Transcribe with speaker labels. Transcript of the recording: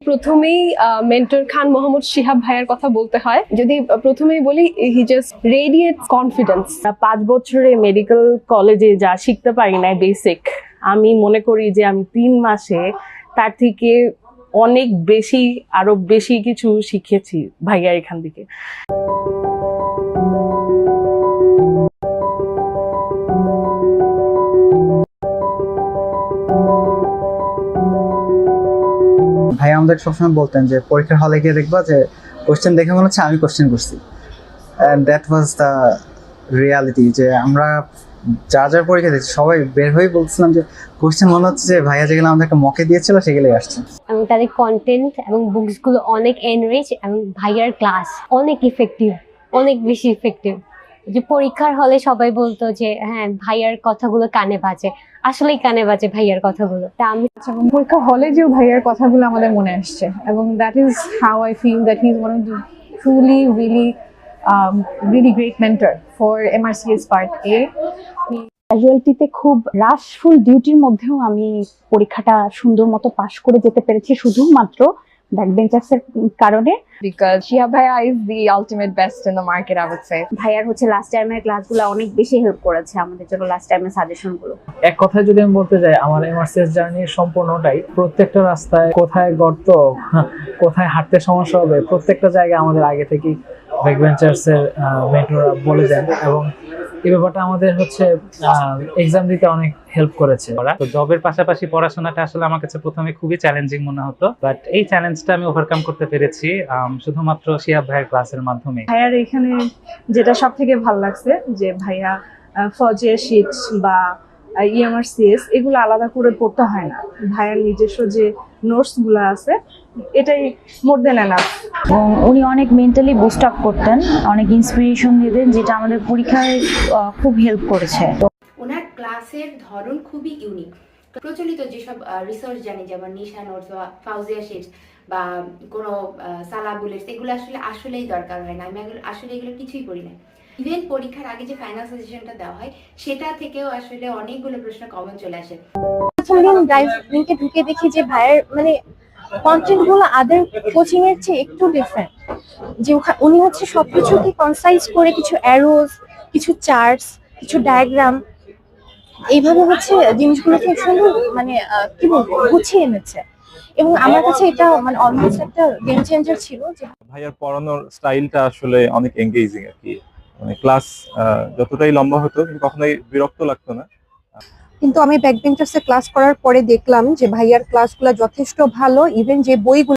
Speaker 1: প্রথমেই মেন্টর খান মোহাম্মদ শিহাব ভাইয়ের কথা বলতে হয়। যদি প্রথমেই বলি, হি জাস্ট রেডিয়েটস কনফিডেন্স।
Speaker 2: 5 বছরে মেডিকেল কলেজে যা শিখতে পারি না বেসিক, আমি মনে করি যে আমি 3 মাসে তার থেকে অনেক বেশি, আরো বেশি কিছু শিখেছি ভাইয়া এখান থেকে।
Speaker 3: ভাই আমাদের সবসময় বলতেন যে পরীক্ষার হলে গিয়ে দেখবা যে কোশ্চেন দেখে মনে হচ্ছে আমি কোশ্চেন করছি, and that was the reality. যে আমরা যার পরীক্ষা দিচ্ছি সবাই বের হয়ে বলছিলাম যে কোশ্চেন মনে হচ্ছে যে ভাইয়া যেগুলো আমাদের একটা মকে দিয়েছিল সেগুলোই আসছে।
Speaker 4: এবং তাদের কন্টেন্ট এবং বুকসগুলো অনেক এনরিচ, এবং ভাইয়ার ক্লাস অনেক ইফেক্টিভ, অনেক বেশি ইফেক্টিভ। যে পরীক্ষার হলে সবাই বলতো যে হ্যাঁ ভাইয়ার কথাগুলো কানে বাজে, আসলেই কানে বাজে ভাইয়ার কথাগুলো। তা আমি
Speaker 5: এবং পরীক্ষা হলে যেও ভাইয়ার কথাগুলো আমাদের মনে আসছে, এবং that is how I feel that he is one of the truly really great mentor for MRCS part A.
Speaker 6: ক্যাজুয়ালিটিতে খুব রাশফুল ডিউটির মধ্যেও আমি পরীক্ষাটা সুন্দর মতো পাশ করে যেতে পেরেছি শুধুমাত্র ব্যাকবেঞ্চার্সের কারণে।
Speaker 5: Because Shihab Bhaiya is the ultimate best in the market, I would say.
Speaker 6: ভাইয়ার লাস্ট টাইমের ক্লাসগুলো অনেক বেশি হেল্প করেছে আমাদের জন্য, লাস্ট টাইমের সাজেশনগুলো।
Speaker 7: এক কথায় যদি আমি বলতে যাই, আমার MRCS জার্নির সম্পূর্ণটাই প্রত্যেকটা রাস্তায় কোথায় গর্ত, কোথায় হাঁটতে সমস্যা হবে, প্রত্যেকটা জায়গায় আমাদের আগে থেকেই ব্যাকবেঞ্চার্সের মেন্টররা বলে দেন, এবং এই ব্যাপারটা আমাদের এক্সাম দিতে অনেক হেল্প করেছে।
Speaker 8: তো জবের পাশাপাশি পড়াশোনাটা আসলে আমার কাছে প্রথমে খুবই চ্যালেঞ্জিং মনে হতো, বাট এই চ্যালেঞ্জটা আমি ওভারকাম করতে পেরেছি শুধুমাত্র শিহাব ভাইয়ের ক্লাসের মাধ্যমে।
Speaker 5: ভাইয়ার এখানে যেটা সব থেকে ভালো লাগছে যে ভাইয়া ফজে শিট বা EMRCS এগুলো আলাদা করে পড়তে হয় না, ভাইয়ার নিজস্ব যে নোটসগুলো আছে এটাই মোর দেন এনাফ।
Speaker 9: এবং উনি অনেক মেন্টালি বুস্ট আপ করতেন, অনেক ইন্সপিরেশন দিতেন, যেটা আমাদের পরীক্ষায় খুব হেল্প করেছে।
Speaker 10: ওনার ক্লাসের ধরন খুবই ইউনিক। প্রচলিত যেসব রিসার্চ জানি, যেমন নিশা নোটস বা ফাউজিয়া শিটস বা কোনো সালা বুলেটস, এগুলো আসলেই দরকার হয় না। আমি আসলে এগুলো কিছুই করি না। ইভেন পরীক্ষার আগে যে ফাইনাল সাজেশনটা দেওয়া হয় সেটা থেকেও আসলে অনেকগুলো প্রশ্ন কমন চলে আসে।
Speaker 11: প্রথম দিন ড্রাইভ লিংকে ঢুকে দেখি যে ভাইয়ের কন্টেন্ট গুলো আদার কোচিং এর চেয়ে একটু ডিফারেন্ট। যে উনি সবকিছুকে কনসাইজ করে কিছু অ্যারোজ, কিছু চার্টস, কিছু ডায়াগ্রাম এইভাবে জিনিসগুলোকে সুন্দর কি বলবো গুছিয়ে এনেছে, এবং আমার কাছে এটা অলমোস্ট একটা গেম চেঞ্জার ছিল। যে
Speaker 12: ভাইয়ার পড়ানোর স্টাইলটা আসলে অনেক এঙ্গেজিং আর কি, ক্লাস যতটাই লম্বা হতো কিন্তু কখনোই বিরক্ত লাগতো না।
Speaker 11: কিন্তু আমি ব্যাকবেঞ্চার্সে ক্লাস করার পরে দেখলাম যে ভাইয়ার ক্লাসগুলো যথেষ্ট ভালো। ইভেন যে বইগুলো